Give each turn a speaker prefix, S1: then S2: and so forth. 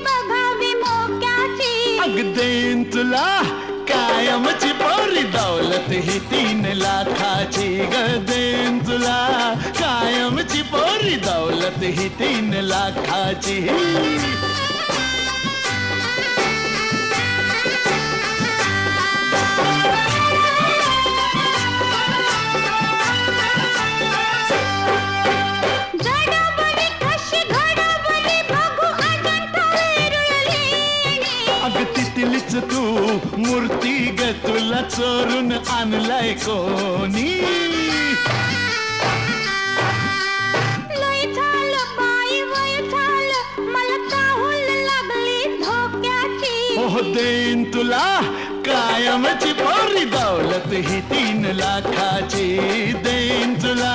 S1: बघावी मोक्याची.
S2: अग देईन तुला कायमची पोरी दौलत ही 3 लाखाची. ग देईन तुला कायमची पोरी दौलत ही 3 लाखाची.
S1: घडामोडी कशी घडामोडी बघू अजंठा वेरुळलेणी.
S2: अग तिथलीच तू मूर्ती ग तुला चोरून आणलाय कोणी.
S1: लय झालं बाई वय झालं मला काहूल लागली धोक्याची.
S2: हो देईन तुला कायमची पोरी दौलत ही 3 लाखाची. देईन तुला